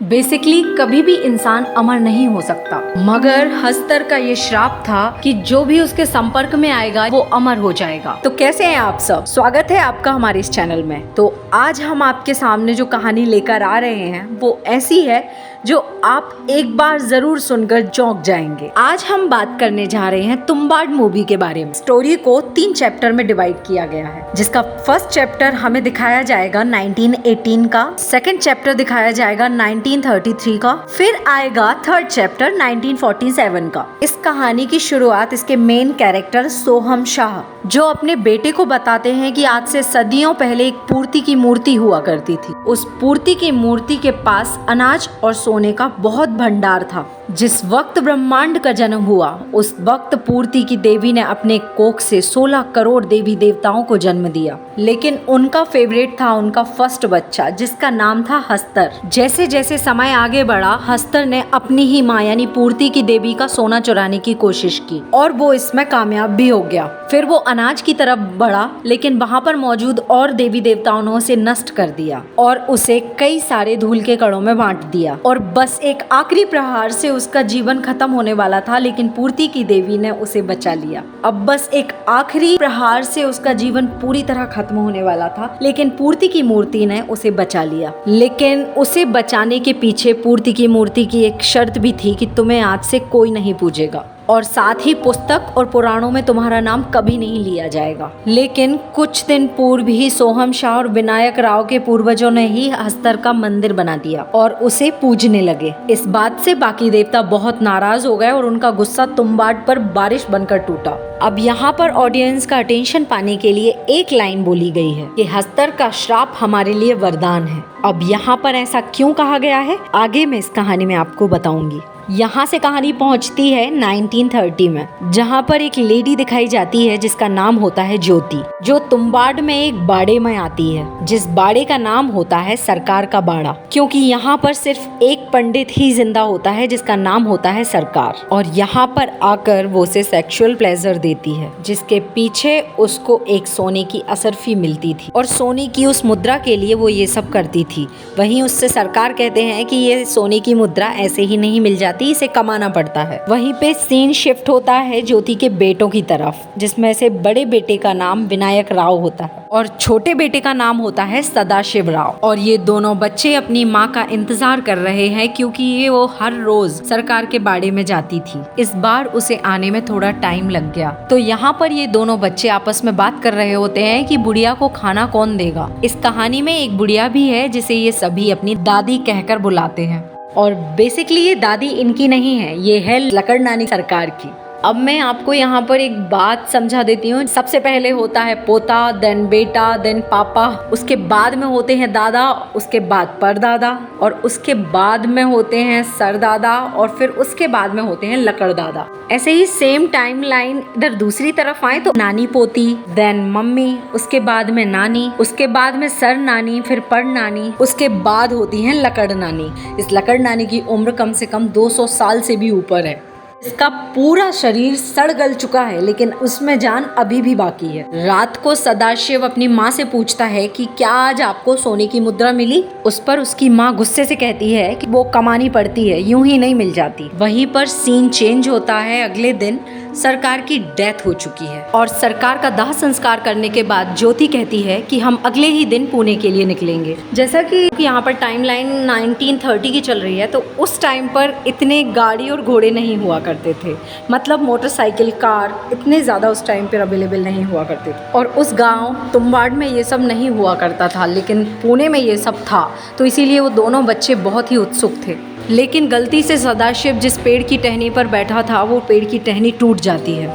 Basically कभी भी इंसान अमर नहीं हो सकता, मगर हस्तर का ये श्राप था कि जो भी उसके संपर्क में आएगा वो अमर हो जाएगा। तो कैसे हैं आप सब? स्वागत है आपका हमारे इस चैनल में। तो आज हम आपके सामने जो कहानी लेकर आ रहे हैं वो ऐसी है जो आप एक बार जरूर सुनकर चौंक जाएंगे। आज हम बात करने जा रहे हैं तुम्बाड मूवी के बारे में। स्टोरी को 3 चैप्टर में डिवाइड किया गया है, जिसका फर्स्ट चैप्टर हमें दिखाया जाएगा 1918 का, सेकंड चैप्टर दिखाया जाएगा 1933 का, फिर आएगा थर्ड चैप्टर 1947 का। इस कहानी की शुरुआत इसके मेन कैरेक्टर सोहम शाह, जो अपने बेटे को बताते हैं कि आज से सदियों पहले एक पूर्ति की मूर्ति हुआ करती थी। उस पूर्ति की मूर्ति के पास अनाज और सोने का बहुत भंडार था। जिस वक्त ब्रह्मांड का जन्म हुआ उस वक्त पूर्ति की देवी ने अपने कोख से 16 करोड़ देवी देवताओं को जन्म दिया, लेकिन उनका फेवरेट था उनका फर्स्ट बच्चा, जिसका नाम था हस्तर। जैसे जैसे समय आगे बढ़ा, हस्तर ने अपनी ही माँ यानी पूर्ति की देवी का सोना चुराने की कोशिश की और वो इसमें कामयाब भी हो गया। फिर वो अनाज की तरफ बढ़ा, लेकिन वहाँ पर मौजूद और देवी देवताओं ने उसे नष्ट कर दिया और उसे कई सारे धूल के कणों में बांट दिया। और बस एक आखिरी प्रहार से उसका जीवन खत्म होने वाला था, लेकिन पूर्ति की देवी ने उसे बचा लिया। अब बस एक आखिरी प्रहार से उसका जीवन पूरी तरह खत्म होने वाला था, लेकिन पूर्ति की मूर्ति ने उसे बचा लिया। लेकिन उसे बचाने के पीछे पूर्ति की मूर्ति की एक शर्त भी थी कि तुम्हें आज से कोई नहीं पूजेगा और साथ ही पुस्तक और पुराणों में तुम्हारा नाम कभी नहीं लिया जाएगा। लेकिन कुछ दिन पूर्व ही सोहम शाह और विनायक राव के पूर्वजों ने ही हस्तर का मंदिर बना दिया और उसे पूजने लगे। इस बात से बाकी देवता बहुत नाराज हो गए और उनका गुस्सा तुम्बाड पर बारिश बनकर टूटा। अब यहाँ पर ऑडियंस का अटेंशन पाने के लिए एक लाइन बोली गई है कि हस्तर का श्राप हमारे लिए वरदान है। अब यहाँ पर ऐसा क्यों कहा गया है, आगे मैं इस कहानी में आपको बताऊंगी। यहाँ से कहानी पहुँचती है 1930 में, जहाँ पर एक लेडी दिखाई जाती है जिसका नाम होता है ज्योति, जो तुम्बाड में एक बाड़े में आती है, जिस बाड़े का नाम होता है सरकार का बाड़ा, क्योंकि यहाँ पर सिर्फ एक पंडित ही जिंदा होता है जिसका नाम होता है सरकार। और यहाँ पर आकर वो उसे सेक्सुअल प्लेजर देती है, जिसके पीछे उसको एक सोने की असरफी मिलती थी और सोने की उस मुद्रा के लिए वो ये सब करती थी। वहीं उससे सरकार कहते हैं कि ये सोने की मुद्रा ऐसे ही नहीं मिल जाती, इसे कमाना पड़ता है। वहीं पे सीन शिफ्ट होता है ज्योति के बेटों की तरफ, जिसमें से बड़े बेटे का नाम विनायक राव होता है और छोटे बेटे का नाम होता है सदाशिव राव। और ये दोनों बच्चे अपनी माँ का इंतजार कर रहे हैं, क्योंकि ये वो हर रोज सरकार के बाड़े में जाती थी। इस बार उसे आने में थोड़ा टाइम लग गया। तो यहाँ पर ये दोनों बच्चे आपस में बात कर रहे होते हैं कि बुढ़िया को खाना कौन देगा। इस कहानी में एक बुढ़िया भी है जिसे ये सभी अपनी दादी कहकर बुलाते हैं, और बेसिकली ये दादी इनकी नहीं है, ये है लकड़ नानी सरकार की। अब मैं आपको यहाँ पर एक बात समझा देती हूँ। सबसे पहले होता है पोता, देन बेटा, देन पापा, उसके बाद में होते हैं दादा, उसके बाद परदादा, और उसके बाद में होते हैं सरदादा, और फिर उसके बाद में होते हैं लकड़ दादा। ऐसे ही सेम टाइम लाइन इधर दूसरी तरफ आए तो नानी पोती, देन मम्मी, उसके बाद में नानी, उसके बाद में सर नानी, फिर पर नानी, उसके बाद होती है लकड़ नानी। इस लकड़ नानी की उम्र कम से कम 200 साल से भी ऊपर है। इसका पूरा शरीर सड़ गल चुका है, लेकिन उसमें जान अभी भी बाकी है। रात को सदाशिव अपनी माँ से पूछता है कि क्या आज आपको सोने की मुद्रा मिली। उस पर उसकी माँ गुस्से से कहती है कि वो कमानी पड़ती है, यूं ही नहीं मिल जाती। वहीं पर सीन चेंज होता है। अगले दिन सरकार की डेथ हो चुकी है और सरकार का दाह संस्कार करने के बाद ज्योति कहती है कि हम अगले ही दिन पुणे के लिए निकलेंगे। जैसा कि यहाँ पर टाइमलाइन 1930 की चल रही है, तो उस टाइम पर इतने गाड़ी और घोड़े नहीं हुआ करते थे, मतलब मोटरसाइकिल, कार इतने ज़्यादा उस टाइम पर अवेलेबल नहीं हुआ करते थे। और उस गाँव तुम्बाड में ये सब नहीं हुआ करता था, लेकिन पुणे में ये सब था, तो इसीलिए वो दोनों बच्चे बहुत ही उत्सुक थे। लेकिन गलती से सदाशिव जिस पेड़ की टहनी पर बैठा था, वो पेड़ की टहनी टूट जाती है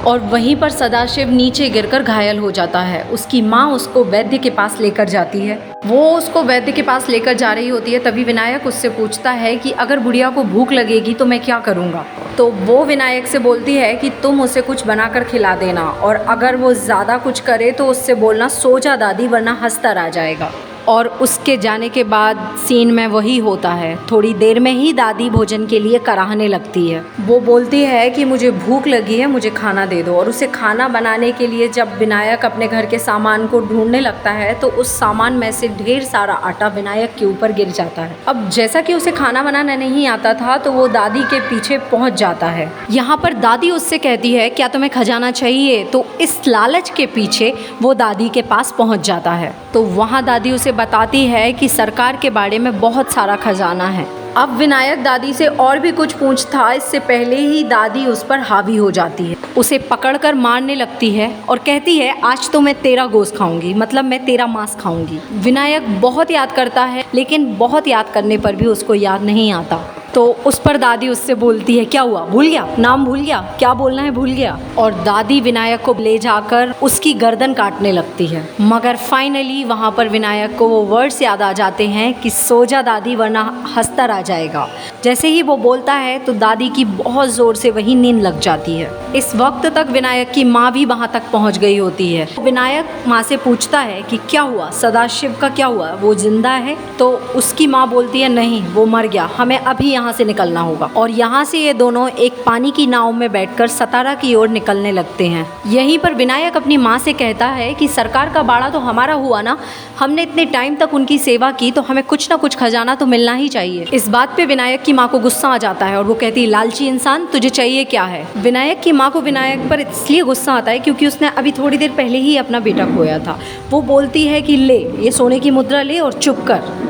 और वहीं पर सदाशिव नीचे गिरकर घायल हो जाता है। उसकी माँ उसको वैद्य के पास लेकर जाती है। वो उसको वैद्य के पास लेकर जा रही होती है, तभी विनायक उससे पूछता है कि अगर बुढ़िया को भूख लगेगी तो मैं क्या करूँगा। तो वो विनायक से बोलती है कि तुम उसे कुछ बनाकर खिला देना, और अगर वो ज़्यादा कुछ करे तो उससे बोलना सो जा दादी, वरना हस्तर आ जाएगा। और उसके जाने के बाद सीन में वही होता है। थोड़ी देर में ही दादी भोजन के लिए कराहने लगती है। वो बोलती है कि मुझे भूख लगी है, मुझे खाना दे दो। और उसे खाना बनाने के लिए जब विनायक अपने घर के सामान को ढूंढने लगता है तो उस सामान में से ढेर सारा आटा विनायक के ऊपर गिर जाता है। अब जैसा कि उसे खाना बनाना नहीं आता था तो वो दादी के पीछे पहुंच जाता है। यहाँ पर दादी उससे कहती है क्या तुम्हें खजाना चाहिए? तो इस लालच के पीछे वो दादी के पास पहुंच जाता है। तो वहाँ दादी उसे बताती है कि सरकार के बाड़े में बहुत सारा खजाना है। अब विनायक दादी से और भी कुछ पूछता इससे पहले ही दादी उस पर हावी हो जाती है, उसे पकड़कर मारने लगती है और कहती है आज तो मैं तेरा गोश्त खाऊंगी, मतलब मैं तेरा मांस खाऊंगी। विनायक बहुत याद करता है लेकिन बहुत याद करने पर भी उसको याद नहीं आता। तो उस पर दादी उससे बोलती है क्या हुआ, भूल गया, नाम भूल गया, क्या बोलना है भूल गया। और दादी विनायक को ले जाकर उसकी गर्दन काटने लगती है। मगर फाइनली वहाँ पर विनायक को वो वर्ड्स याद आ जाते हैं कि सो जा दादी वरना हंसतर आ जाएगा। जैसे ही वो बोलता है तो दादी की बहुत ज़ोर से वही नींद लग जाती है। इस वक्त तक विनायक की माँ भी वहाँ तक पहुँच गई होती है। विनायक माँ से पूछता है कि क्या हुआ, सदाशिव का क्या हुआ, वो जिंदा है? तो उसकी माँ बोलती है नहीं, वो मर गया, हमें अभी यहाँ से निकलना होगा। और यहाँ से ये दोनों एक पानी की नाव में बैठकर सतारा की ओर निकलने लगते हैं। यहीं पर विनायक अपनी माँ से कहता है कि सरकार का बाड़ा तो हमारा हुआ ना, हमने इतने टाइम तक उनकी सेवा की तो हमें कुछ ना कुछ खजाना तो मिलना ही चाहिए। इस बात पे विनायक की माँ को गुस्सा आ जाता है और वो कहती है लालची इंसान, तुझे चाहिए क्या है? विनायक की माँ को विनायक पर इसलिए गुस्सा आता है क्योंकि उसने अभी थोड़ी देर पहले ही अपना बेटा खोया था। वो बोलती है कि ले ये सोने की मुद्रा ले और चुप कर।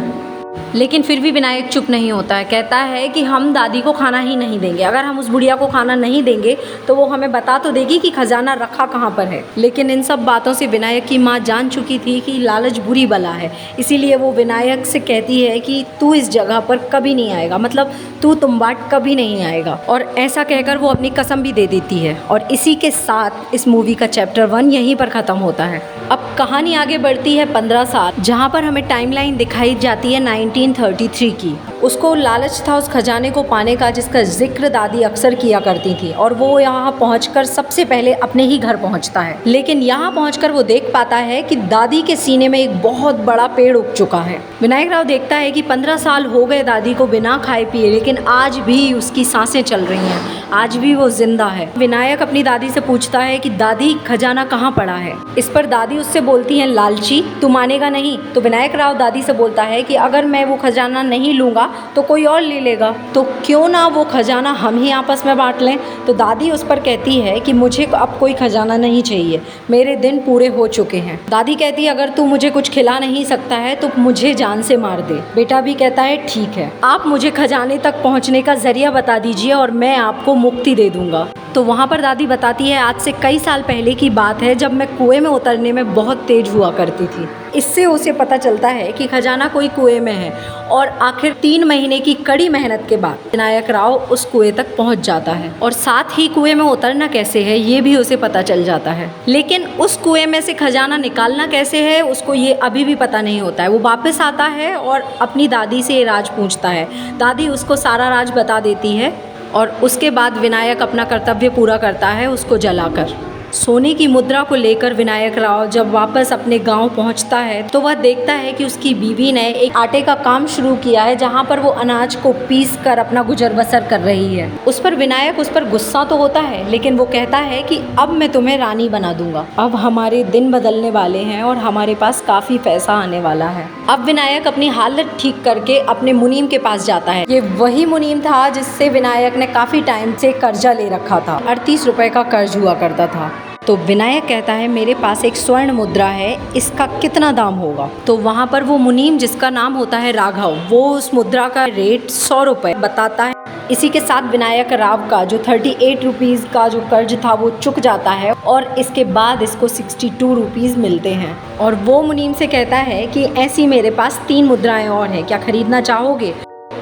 लेकिन फिर भी विनायक चुप नहीं होता है। कहता है कि हम दादी को खाना ही नहीं देंगे, अगर हम उस बुढ़िया को खाना नहीं देंगे तो वो हमें बता तो देगी कि खजाना रखा कहाँ पर है। लेकिन इन सब बातों से विनायक की माँ जान चुकी थी कि लालच बुरी बला है, इसीलिए वो विनायक से कहती है कि तू इस जगह पर कभी नहीं आएगा, मतलब तू तुम्बाट कभी नहीं आएगा। और ऐसा कहकर वो अपनी कसम भी दे देती है। और इसी के साथ इस मूवी का चैप्टर 1 यहीं पर ख़त्म होता है। अब कहानी आगे बढ़ती है 15 साल, जहाँ पर हमें टाइमलाइन दिखाई जाती है 1933 की। उसको लालच था उस खजाने को पाने का जिसका जिक्र दादी अक्सर किया करती थी। और वो यहाँ पहुँचकर सबसे पहले अपने ही घर पहुँचता है। लेकिन यहाँ पहुँचकर वो देख पाता है कि दादी के सीने में एक बहुत बड़ा पेड़ उग चुका है। विनायक राव देखता है कि 15 साल हो गए दादी को बिना खाए पिए, लेकिन आज भी उसकी सांसें चल रही हैं, आज भी वो जिंदा है। विनायक अपनी दादी से पूछता है कि दादी खजाना कहाँ पड़ा है? इस पर दादी उससे बोलती है लालची, तू मानेगा नहीं। तो विनायक राव दादी से बोलता है कि अगर मैं वो खजाना नहीं लूँगा तो कोई और ले लेगा, तो क्यों ना वो खजाना हम ही आपस में बांट लें। तो दादी उस पर कहती है कि मुझे अब कोई खजाना नहीं चाहिए, मेरे दिन पूरे हो चुके हैं। दादी कहती है अगर तू मुझे कुछ खिला नहीं सकता है तो मुझे जान से मार दे। बेटा भी कहता है ठीक है, आप मुझे खजाने तक पहुंचने का जरिया बता दीजिए और मैं आपको मुक्ति दे दूंगा। तो वहाँ पर दादी बताती है आज से कई साल पहले की बात है जब मैं कुएं में उतरने में बहुत तेज हुआ करती थी। इससे उसे पता चलता है कि खजाना कोई कुएं में है। और आखिर 3 महीने की कड़ी मेहनत के बाद विनायक राव उस कुएं तक पहुंच जाता है। और साथ ही कुएं में उतरना कैसे है ये भी उसे पता चल जाता है। लेकिन उस कुएं में से खजाना निकालना कैसे है उसको ये अभी भी पता नहीं होता है। वो वापस आता है और अपनी दादी से ये राज पूछता है। दादी उसको सारा राज बता देती है और उसके बाद विनायक अपना कर्तव्य पूरा करता है उसको जलाकर। सोने की मुद्रा को लेकर विनायक राव जब वापस अपने गांव पहुंचता है तो वह देखता है कि उसकी बीवी ने एक आटे का काम शुरू किया है जहां पर वो अनाज को पीस कर अपना गुजर बसर कर रही है। उस पर विनायक उस पर गुस्सा तो होता है लेकिन वो कहता है कि अब मैं तुम्हें रानी बना दूंगा, अब हमारे दिन बदलने वाले हैं और हमारे पास काफ़ी पैसा आने वाला है। अब विनायक अपनी हालत ठीक करके अपने मुनीम के पास जाता है। ये वही मुनीम था जिससे विनायक ने काफ़ी टाइम से कर्जा ले रखा था, 38 रुपये का कर्ज हुआ करता था। तो विनायक कहता है मेरे पास एक स्वर्ण मुद्रा है, इसका कितना दाम होगा? तो वहाँ पर वो मुनीम जिसका नाम होता है राघव, वो उस मुद्रा का रेट 100 रुपये बताता है। इसी के साथ विनायक राव का जो 38 रुपीज़ का जो कर्ज था वो चुक जाता है और इसके बाद इसको 62 रुपीज़ मिलते हैं। और वो मुनीम से कहता है कि ऐसी मेरे पास 3 मुद्राएं और हैं, क्या खरीदना चाहोगे?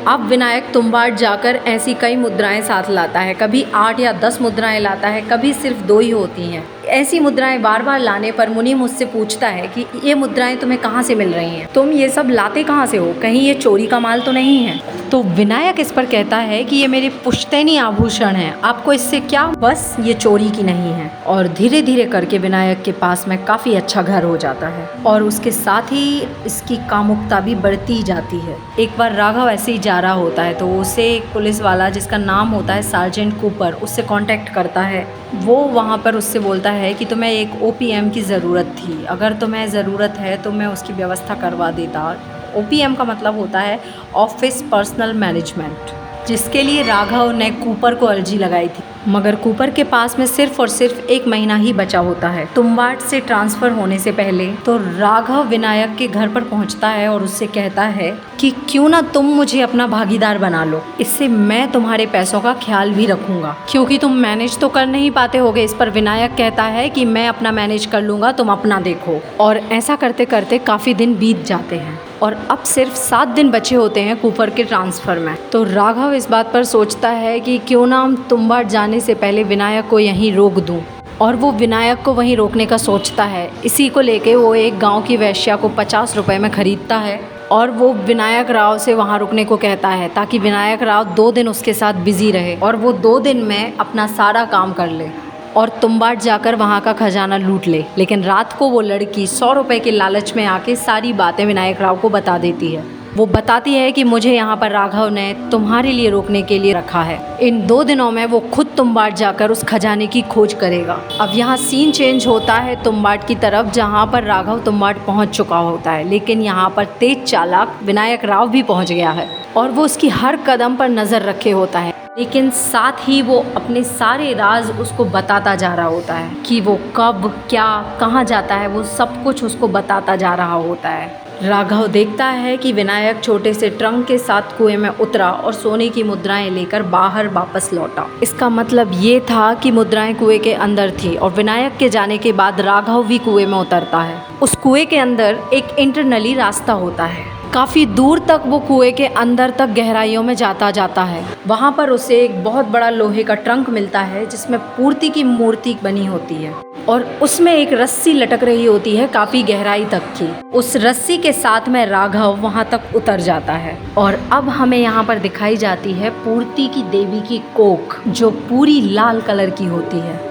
अब विनायक तुम्बाट जाकर ऐसी कई मुद्राएं साथ लाता है, कभी 8 या 10 मुद्राएं लाता है, कभी सिर्फ 2 ही होती हैं। ऐसी मुद्राएं बार बार लाने पर मुनि मुझसे पूछता है कि ये मुद्राएं तुम्हें कहाँ से मिल रही हैं, तुम ये सब लाते कहाँ से हो, कहीं ये चोरी का माल तो नहीं है। तो विनायक इस पर कहता है कि ये मेरे पुश्तैनी आभूषण हैं, आपको इससे क्या, बस ये चोरी की नहीं है। और धीरे धीरे करके विनायक के पास में काफ़ी अच्छा घर हो जाता है और उसके साथ ही इसकी कामुकता भी बढ़ती जाती है। एक बार राघव ऐसे ही जा रहा होता है तो उसे एक पुलिस वाला जिसका नाम होता है सार्जेंट कूपर उससे कांटेक्ट करता है। वो वहाँ पर उससे बोलता है कि तुम्हें एक ओपीएम की ज़रूरत थी, अगर तुम्हें ज़रूरत है तो मैं उसकी व्यवस्था करवा देता। ओपीएम का मतलब होता है ऑफिस पर्सनल मैनेजमेंट, जिसके लिए राघव ने कूपर को अर्जी लगाई थी। मगर कूपर के पास में सिर्फ और सिर्फ 1 महीना ही बचा होता है तुम्बाड से ट्रांसफ़र होने से पहले। तो राघव विनायक के घर पर पहुंचता है और उससे कहता है कि क्यों ना तुम मुझे अपना भागीदार बना लो, इससे मैं तुम्हारे पैसों का ख्याल भी रखूंगा, क्योंकि तुम मैनेज तो कर नहीं पाते होगे। इस पर विनायक कहता है कि मैं अपना मैनेज कर लूँगा, तुम अपना देखो। और ऐसा करते करते काफ़ी दिन बीत जाते हैं और अब सिर्फ 7 दिन बचे होते हैं कूपर के ट्रांसफ़र में। तो राघव इस बात पर सोचता है कि क्यों ना हम तुम्बाड जाने से पहले विनायक को यहीं रोक दूं, और वो विनायक को वहीं रोकने का सोचता है। इसी को लेके वो एक गांव की वैश्या को 50 रुपए में ख़रीदता है और वो विनायक राव से वहाँ रुकने को कहता है ताकि विनायक राव 2 दिन उसके साथ बिज़ी रहे और वो 2 दिन में अपना सारा काम कर ले और तुम्बाड जाकर वहाँ का खजाना लूट ले। लेकिन रात को वो लड़की 100 रुपये के लालच में आके सारी बातें विनायक राव को बता देती है। वो बताती है कि मुझे यहाँ पर राघव ने तुम्हारे लिए रोकने के लिए रखा है, इन 2 दिनों में वो खुद तुम्बाड जाकर उस खजाने की खोज करेगा। अब यहाँ सीन चेंज होता है तुम्बाड की तरफ, जहाँ पर राघव तुम्बाड पहुँच चुका होता है, लेकिन यहाँ पर तेज चालाक विनायक राव भी पहुँच गया है और वो उसकी हर कदम पर नज़र रखे होता है। लेकिन साथ ही वो अपने सारे राज उसको बताता जा रहा होता है कि वो कब क्या कहाँ जाता है, वो सब कुछ उसको बताता जा रहा होता है। राघव देखता है कि विनायक छोटे से ट्रंक के साथ कुएं में उतरा और सोने की मुद्राएं लेकर बाहर वापस लौटा। इसका मतलब ये था कि मुद्राएं कुएं के अंदर थी और विनायक के जाने के बाद राघव भी कुएं में उतरता है। उस कुएं के अंदर एक इंटरनली रास्ता होता है, काफ़ी दूर तक वो कुएं के अंदर तक गहराइयों में जाता है। वहाँ पर उसे एक बहुत बड़ा लोहे का ट्रंक मिलता है जिसमें पूर्ति की मूर्ति बनी होती है और उसमें एक रस्सी लटक रही होती है काफ़ी गहराई तक की। उस रस्सी के साथ में राघव वहाँ तक उतर जाता है और अब हमें यहाँ पर दिखाई जाती है पूर्ति की देवी की कोख, जो पूरी लाल कलर की होती है।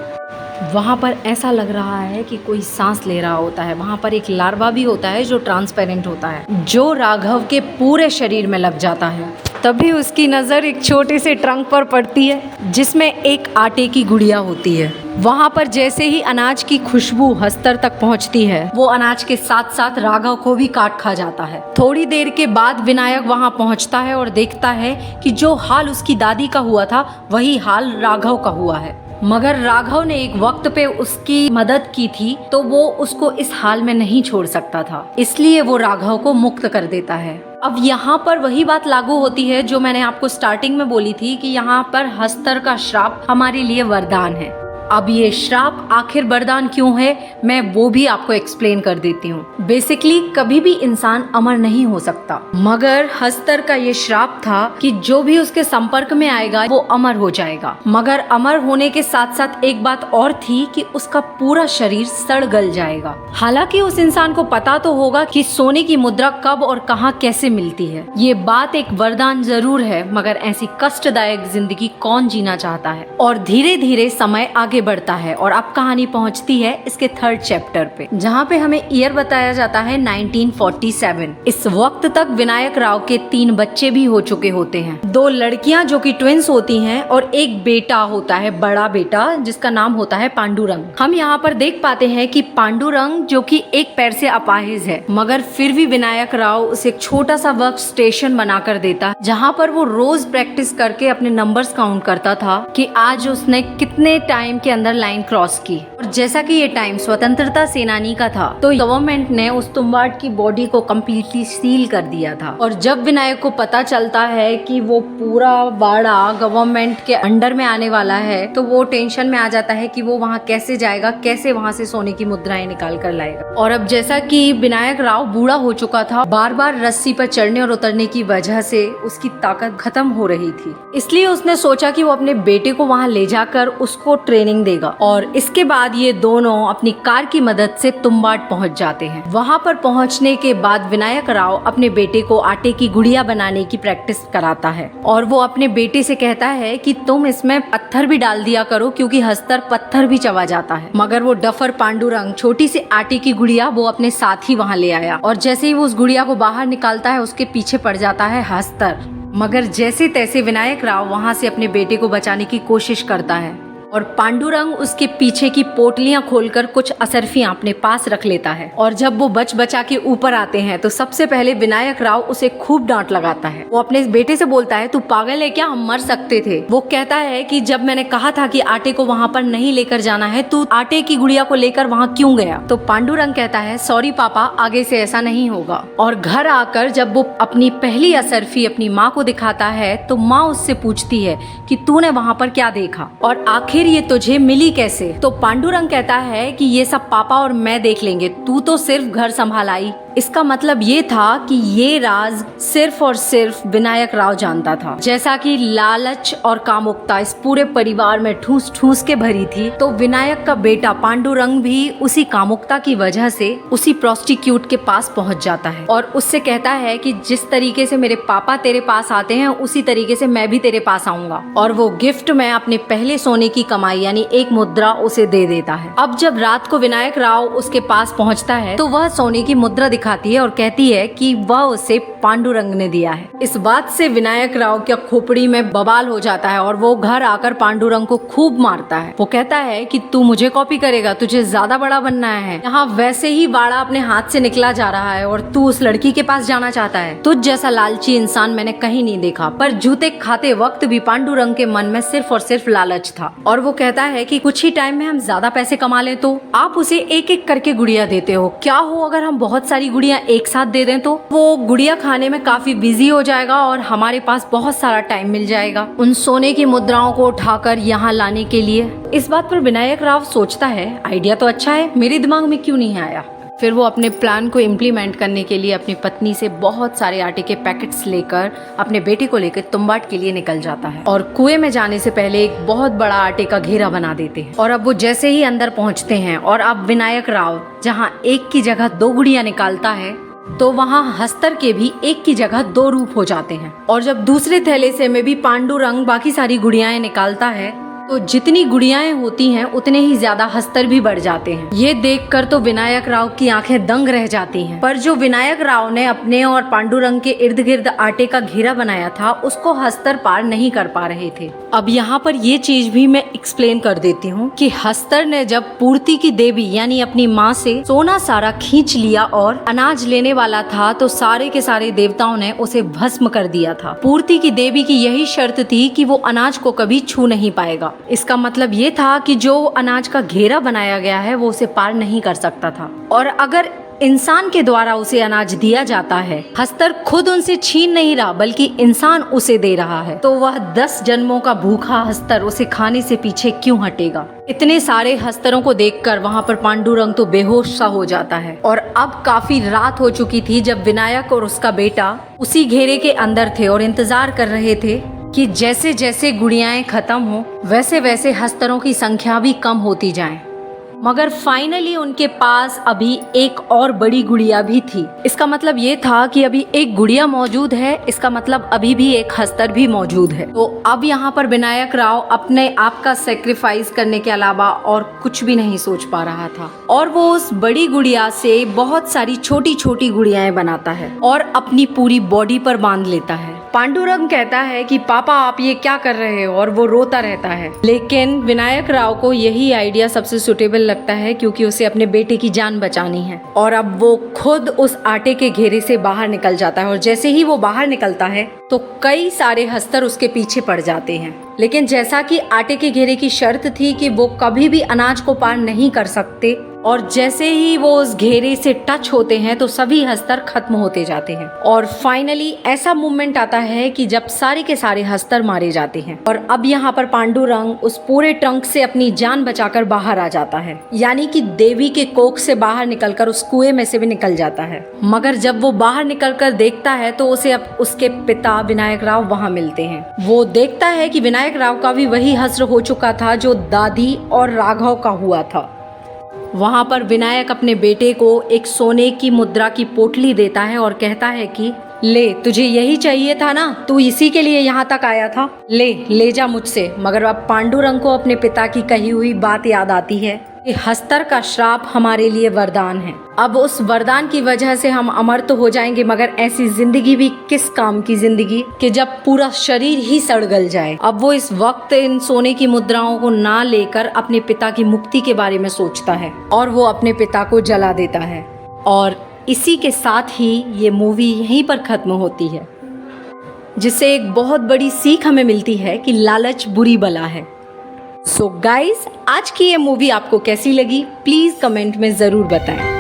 वहाँ पर ऐसा लग रहा है कि कोई सांस ले रहा होता है। वहाँ पर एक लार्वा भी होता है जो ट्रांसपेरेंट होता है, जो राघव के पूरे शरीर में लग जाता है। तभी उसकी नज़र एक छोटे से ट्रंक पर पड़ती है जिसमें एक आटे की गुड़िया होती है। वहाँ पर जैसे ही अनाज की खुशबू हस्तर तक पहुँचती है, वो अनाज के साथ साथ राघव को भी काट खा जाता है। थोड़ी देर के बाद विनायक वहाँ पहुँचता है और देखता है कि जो हाल उसकी दादी का हुआ था वही हाल राघव का हुआ है। मगर राघव ने एक वक्त पे उसकी मदद की थी तो वो उसको इस हाल में नहीं छोड़ सकता था, इसलिए वो राघव को मुक्त कर देता है। अब यहाँ पर वही बात लागू होती है जो मैंने आपको स्टार्टिंग में बोली थी कि यहाँ पर हस्तर का श्राप हमारे लिए वरदान है। अब ये श्राप आखिर वरदान क्यों है, मैं वो भी आपको एक्सप्लेन कर देती हूँ। बेसिकली कभी भी इंसान अमर नहीं हो सकता, मगर हस्तर का ये श्राप था कि जो भी उसके संपर्क में आएगा वो अमर हो जाएगा। मगर अमर होने के साथ साथ एक बात और थी कि उसका पूरा शरीर सड़ गल जाएगा। हालांकि उस इंसान को पता तो होगा कि सोने की मुद्रा कब और कहाँ कैसे मिलती है। ये बात एक वरदान जरूर है, मगर ऐसी कष्टदायक जिंदगी कौन जीना चाहता है। और धीरे धीरे समय आगे बढ़ता है और अब कहानी पहुंचती है इसके 3rd चैप्टर पे, जहाँ पे हमें ईयर बताया जाता है 1947। इस वक्त तक विनायक राव के 3 बच्चे भी हो चुके होते हैं, 2 लड़कियां जो कि ट्विंस होती हैं और एक बेटा होता है, बड़ा बेटा, जिसका नाम होता है पांडुरंग। हम यहाँ पर देख पाते हैं कि पांडुरंग जो कि एक पैर से अपाहिज है, मगर फिर भी विनायक राव उसे एक छोटा सा वर्क स्टेशन बनाकर देता, जहाँ पर वो रोज प्रैक्टिस करके अपने नंबर्स काउंट करता था कि आज उसने कितने टाइम के अंदर लाइन क्रॉस की। और जैसा कि ये टाइम स्वतंत्रता सेनानी का था तो गवर्नमेंट ने उस तुम्बाड की बॉडी को कम्प्लीटली सील कर दिया था। और जब विनायक को पता चलता है कि वो पूरा बाड़ा गवर्नमेंट के अंडर में आने वाला है तो वो टेंशन में आ जाता है कि वो वहाँ कैसे जाएगा, कैसे वहाँ से सोने की मुद्राएं निकाल कर लाएगा। और अब जैसा कि विनायक राव बूढ़ा हो चुका था, बार बार रस्सी पर चढ़ने और उतरने की वजह से उसकी ताकत खत्म हो रही थी, इसलिए उसने सोचा कि वो अपने बेटे को वहाँ ले जाकर उसको ट्रेनिंग वार्निंग देगा। और इसके बाद ये दोनों अपनी कार की मदद से तुम्बाड पहुंच जाते हैं। वहां पर पहुंचने के बाद विनायक राव अपने बेटे को आटे की गुड़िया बनाने की प्रैक्टिस कराता है और वो अपने बेटे से कहता है कि तुम इसमें पत्थर भी डाल दिया करो क्योंकि हस्तर पत्थर भी चबा जाता है। मगर वो डफर पांडुरंग छोटी सी आटे की गुड़िया वो अपने साथ ही वहाँ ले आया और जैसे ही वो उस गुड़िया को बाहर निकालता है उसके पीछे पड़ जाता है हस्तर। मगर जैसे तैसे विनायक राव वहाँ से अपने बेटे को बचाने की कोशिश करता है और पांडुरंग उसके पीछे की पोटलियां खोलकर कुछ असरफियां अपने पास रख लेता है। और जब वो बच बचा के ऊपर आते हैं तो सबसे पहले विनायक राव उसे खूब डांट लगाता है। वो अपने बेटे से बोलता है, तू पागल है क्या, हम मर सकते थे। वो कहता है कि जब मैंने कहा था कि आटे को वहाँ पर नहीं लेकर जाना है, तू आटे की गुड़िया को लेकर वहाँ क्यों गया। तो पांडुरंग कहता है, सॉरी पापा, आगे से ऐसा नहीं होगा। और घर आकर जब वो अपनी पहली असरफी अपनी माँ को दिखाता है तो माँ उससे पूछती है कि तूने वहाँ पर क्या देखा और आखिर ये तुझे मिली कैसे। तो पांडुरंग कहता है कि ये सब पापा और मैं देख लेंगे, तू तो सिर्फ घर संभालाई। इसका मतलब ये था कि ये राज सिर्फ और सिर्फ विनायक राव जानता था। जैसा कि लालच और कामुकता इस पूरे परिवार में ठूस ठूस के भरी थी, तो विनायक का बेटा पांडुरंग भी उसी कामुकता की वजह से उसी प्रोस्टिट्यूट के पास पहुंच जाता है और उससे कहता है कि जिस तरीके से मेरे पापा तेरे पास आते हैं उसी तरीके से मैं भी तेरे पास आऊंगा। और वो गिफ्ट में अपने पहले सोने की कमाई यानी 1 मुद्रा उसे दे देता है। अब जब रात को विनायक राव उसके पास पहुंचता है तो वह सोने की मुद्रा दिखाती है और कहती है कि वह उसे पांडुरंग ने दिया है। इस बात से विनायक राव क्या खोपड़ी में बवाल हो जाता है और वो घर आकर पांडुरंग को खूब मारता है। वो कहता है कि तू मुझे कॉपी करेगा, तुझे ज्यादा बड़ा बनना है। यहाँ वैसे ही बाड़ा अपने हाथ से निकला जा रहा है और तू उस लड़की के पास जाना चाहता है। तुझ जैसा लालची इंसान मैंने कहीं नहीं देखा। पर जूते खाते वक्त भी पांडुरंग के मन में सिर्फ और सिर्फ लालच था और वो कहता है कि कुछ ही टाइम में हम ज्यादा पैसे कमा ले तो आप उसे एक एक करके गुड़िया देते हो, क्या हो अगर हम बहुत सारी गुड़िया एक साथ दे दें तो वो गुड़िया खाने में काफी बिजी हो जाएगा और हमारे पास बहुत सारा टाइम मिल जाएगा उन सोने की मुद्राओं को उठाकर यहाँ लाने के लिए। इस बात पर विनायक राव सोचता है, आइडिया तो अच्छा है, मेरे दिमाग में क्यों नहीं आया। फिर वो अपने प्लान को इम्प्लीमेंट करने के लिए अपनी पत्नी से बहुत सारे आटे के पैकेट्स लेकर अपने बेटे को लेकर तुम्बाड के लिए निकल जाता है और कुएं में जाने से पहले एक बहुत बड़ा आटे का घेरा बना देते हैं। और अब वो जैसे ही अंदर पहुंचते हैं और अब विनायक राव जहां एक की जगह 2 गुड़िया निकालता है तो वहाँ हस्तर के भी एक की जगह 2 रूप हो जाते हैं। और जब दूसरे थैले से में भी पांडुरंग बाकी सारी गुड़ियाएं निकालता है तो जितनी गुड़ियाएं होती हैं उतने ही ज्यादा हस्तर भी बढ़ जाते हैं। ये देखकर तो विनायक राव की आंखें दंग रह जाती हैं। पर जो विनायक राव ने अपने और पांडुरंग के इर्द गिर्द आटे का घेरा बनाया था उसको हस्तर पार नहीं कर पा रहे थे। अब यहाँ पर ये चीज भी मैं एक्सप्लेन कर देती हूँ कि हस्तर ने जब पूर्ति की देवी यानी अपनी माँ से सोना सारा खींच लिया और अनाज लेने वाला था तो सारे के सारे देवताओं ने उसे भस्म कर दिया था। पूर्ति की देवी की यही शर्त थी कि वो अनाज को कभी छू नहीं पाएगा। इसका मतलब ये था कि जो अनाज का घेरा बनाया गया है वो उसे पार नहीं कर सकता था। और अगर इंसान के द्वारा उसे अनाज दिया जाता है, हस्तर खुद उनसे छीन नहीं रहा बल्कि इंसान उसे दे रहा है, तो वह 10 जन्मों का भूखा हस्तर उसे खाने से पीछे क्यों हटेगा। इतने सारे हस्तरों को देखकर वहाँ पर पांडुरंग तो बेहोश सा हो जाता है। और अब काफी रात हो चुकी थी जब विनायक और उसका बेटा उसी घेरे के अंदर थे और इंतजार कर रहे थे कि जैसे जैसे गुड़ियाएं खत्म हो वैसे वैसे हस्तरों की संख्या भी कम होती जाए। मगर फाइनली उनके पास अभी एक और बड़ी गुड़िया भी थी। इसका मतलब ये था कि अभी एक गुड़िया मौजूद है, इसका मतलब अभी भी एक हस्तर भी मौजूद है। तो अब यहाँ पर विनायक राव अपने आप का सेक्रीफाइस करने के अलावा और कुछ भी नहीं सोच पा रहा था और वो उस बड़ी गुड़िया से बहुत सारी छोटी छोटी गुड़ियाएं बनाता है और अपनी पूरी बॉडी पर बांध लेता है। पांडुरंग कहता है कि पापा आप ये क्या कर रहे हो और वो रोता रहता है। लेकिन विनायक राव को यही आइडिया सबसे सुटेबल लगता है क्योंकि उसे अपने बेटे की जान बचानी है। और अब वो खुद उस आटे के घेरे से बाहर निकल जाता है और जैसे ही वो बाहर निकलता है तो कई सारे हस्तर उसके पीछे पड़ जाते हैं। लेकिन जैसा कि आटे के घेरे की शर्त थी कि वो कभी भी अनाज को पार नहीं कर सकते, और जैसे ही वो उस घेरे से टच होते हैं तो सभी हस्तर खत्म होते जाते हैं और फाइनली ऐसा मूवमेंट आता है कि जब सारे के सारे हस्तर मारे जाते हैं। और अब यहाँ पर पांडुरंग उस पूरे ट्रंक से अपनी जान बचाकर बाहर आ जाता है, यानी कि देवी के कोख से बाहर निकलकर उस कुएं में से भी निकल जाता है। मगर जब वो बाहर निकलकर देखता है तो उसे अब उसके पिता विनायक राव वहाँ मिलते हैं। वो देखता है कि विनायक राव का भी वही हस्र हो चुका था जो दादी और राघव का हुआ था। वहाँ पर विनायक अपने बेटे को एक सोने की मुद्रा की पोटली देता है और कहता है कि ले, तुझे यही चाहिए था ना, तू इसी के लिए यहाँ तक आया था, ले जा मुझसे। मगर अब पांडुरंग को अपने पिता की कही हुई बात याद आती है कि हस्तर का श्राप हमारे लिए वरदान है। अब उस वरदान की वजह से हम अमर तो हो जाएंगे, मगर ऐसी जिंदगी भी किस काम की जिंदगी कि जब पूरा शरीर ही सड़ गल जाए। अब वो इस वक्त इन सोने की मुद्राओं को ना लेकर अपने पिता की मुक्ति के बारे में सोचता है और वो अपने पिता को जला देता है। और इसी के साथ ही ये मूवी यहीं पर खत्म होती है, जिससे एक बहुत बड़ी सीख हमें मिलती है कि लालच बुरी बला है। सो गाइस, आज की ये मूवी आपको कैसी लगी प्लीज कमेंट में जरूर बताएं।